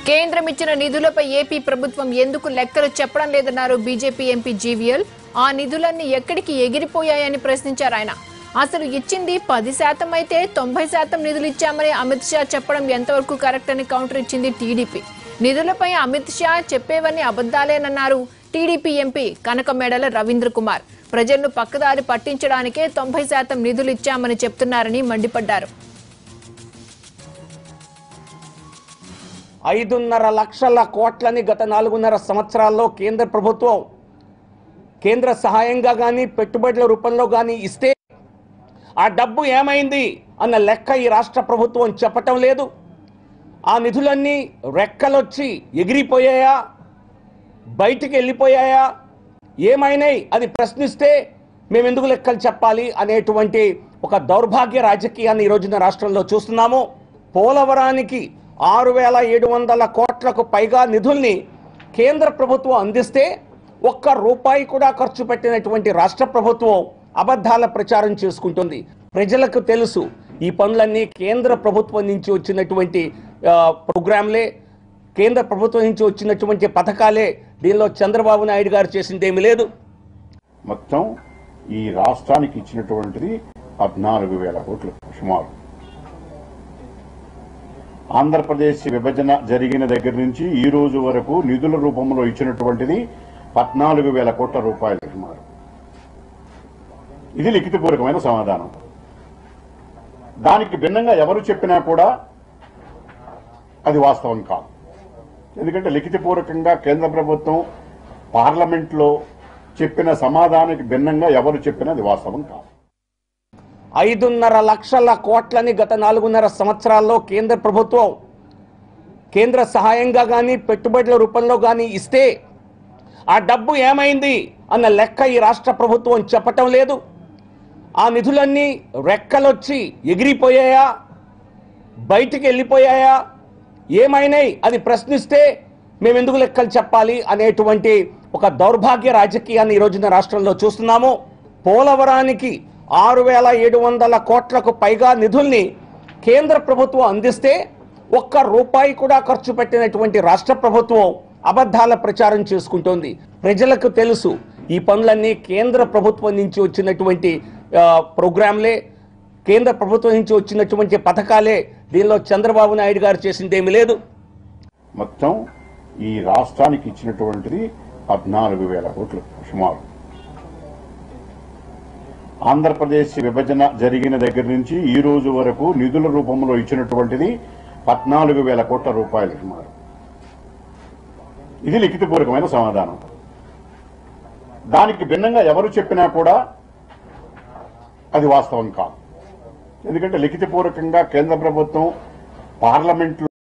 కేంద్రం ఇచ్చిన నిధులపై ఏపీ ప్రభుత్వం ఎందుకు లెక్కలు చెప్పడం లేదన్నారు బీజేపీ ఎంపీ జీవీఎల్. ఆ నిధులన్నీ ఎక్కడికి ఎగిరిపోయాయని ప్రశ్నించారు ఆయన. అసలు ఇచ్చింది 10% అయితే 90% నిధులు ఇచ్చామని అమిత్ షా చెప్పడం ఎంతవరకు కరెక్ట్ అని కౌంటర్ ఇచ్చింది టీడీపీ. నిధులపై అమిత్ షా చెప్పేవన్నీ అబద్ధాలేనన్నారు టీడీపీ ఎంపీ కనకమేడల రవీంద్ర కుమార్. ప్రజలను పక్కదారి పట్టించడానికే 90% నిధులు ఇచ్చామని చెప్తున్నారని మండిపడ్డారు. 5.5 లక్షల కోట్లని గత 4.5 సంవత్సరాల్లో కేంద్ర ప్రభుత్వం కేంద్ర సహాయంగా కానీ పెట్టుబడుల రూపంలో కానీ ఇస్తే ఆ డబ్బు ఏమైంది అన్న లెక్క ఈ రాష్ట్ర ప్రభుత్వం చెప్పటం లేదు. ఆ నిధులన్నీ రెక్కలొచ్చి ఎగిరిపోయాయా, బయటికి వెళ్ళిపోయాయా, ఏమైనాయి అని ప్రశ్నిస్తే మేము ఎందుకు లెక్కలు చెప్పాలి అనేటువంటి ఒక దౌర్భాగ్య రాజకీయాన్ని ఈ రోజున రాష్ట్రంలో చూస్తున్నాము. పోలవరానికి 6,700 కోట్లకు పైగా నిధుల్ని కేంద్ర ప్రభుత్వం అందిస్తే ఒక్క రూపాయి కూడా ఖర్చు పెట్టినటువంటి రాష్ట్ర ప్రభుత్వం అబద్ధాల ప్రచారం చేసుకుంటుంది. ప్రజలకు తెలుసు ఈ పనులన్నీ కేంద్ర ప్రభుత్వం నుంచి వచ్చినటువంటి ప్రోగ్రాంలే, కేంద్ర ప్రభుత్వం నుంచి వచ్చినటువంటి పథకాలే. దీనిలో చంద్రబాబు నాయుడు గారు చేసిందేమీ లేదు. మొత్తం ఈ రాష్ట్రానికి ఇచ్చినటువంటిది 14,000 కోట్లు సుమారు. ఆంధ్రప్రదేశ్ విభజన జరిగిన దగ్గర నుంచి ఈ రోజు వరకు నిధుల రూపంలో ఇచ్చినటువంటిది 14,000 కోట్ల రూపాయలు సుమారు. ఇది లిఖితపూర్వకమైన సమాధానం. దానికి భిన్నంగా ఎవరు చెప్పినా కూడా అది వాస్తవం కాదు. ఎందుకంటే లిఖితపూర్వకంగా కేంద్ర ప్రభుత్వం పార్లమెంట్లో చెప్పిన సమాధానానికి భిన్నంగా ఎవరు చెప్పినా అది వాస్తవం కాదు. 5.5 లక్షల కోట్లని గత 4.5 సంవత్సరాల్లో కేంద్ర ప్రభుత్వం కేంద్ర సహాయంగా కానీ పెట్టుబడుల రూపంలో కానీ ఇస్తే ఆ డబ్బు ఏమైంది అన్న లెక్క ఈ రాష్ట్ర ప్రభుత్వం చెప్పటం లేదు. ఆ నిధులన్నీ రెక్కలొచ్చి ఎగిరిపోయాయా, బయటికి వెళ్ళిపోయాయా, ఏమైనాయి అని ప్రశ్నిస్తే మేము ఎందుకు లెక్కలు చెప్పాలి అనేటువంటి ఒక దౌర్భాగ్య రాజకీయాన్ని ఈ రోజున రాష్ట్రంలో చూస్తున్నాము. పోలవరానికి 6,700 కోట్లకు పైగా నిధుల్ని కేంద్ర ప్రభుత్వం అందిస్తే ఒక్క రూపాయి కూడా ఖర్చు పెట్టినటువంటి రాష్ట్ర ప్రభుత్వం అబద్ధాల ప్రచారం చేసుకుంటోంది. ప్రజలకు తెలుసు ఈ పనులన్నీ కేంద్ర ప్రభుత్వం నుంచి వచ్చినటువంటి ప్రోగ్రాంలే, కేంద్ర ప్రభుత్వం నుంచి వచ్చినటువంటి పథకాలే. దీనిలో చంద్రబాబు నాయుడు గారు చేసిందేమీ లేదు. మొత్తం ఈ రాష్ట్రానికి ఇచ్చినటువంటిది 14,000 కోట్లు సుమారు. ఆంధ్రప్రదేశ్ విభజన జరిగిన దగ్గర నుంచి ఈ రోజు వరకు నిధుల రూపంలో ఇచ్చినటువంటిది 14,000 కోట్ల రూపాయలు సుమారు. ఇది లిఖితపూర్వకమైన సమాధానం. దానికి భిన్నంగా ఎవరు చెప్పినా కూడా అది వాస్తవం కాదు. ఎందుకంటే లిఖితపూర్వకంగా కేంద్ర ప్రభుత్వం పార్లమెంట్లో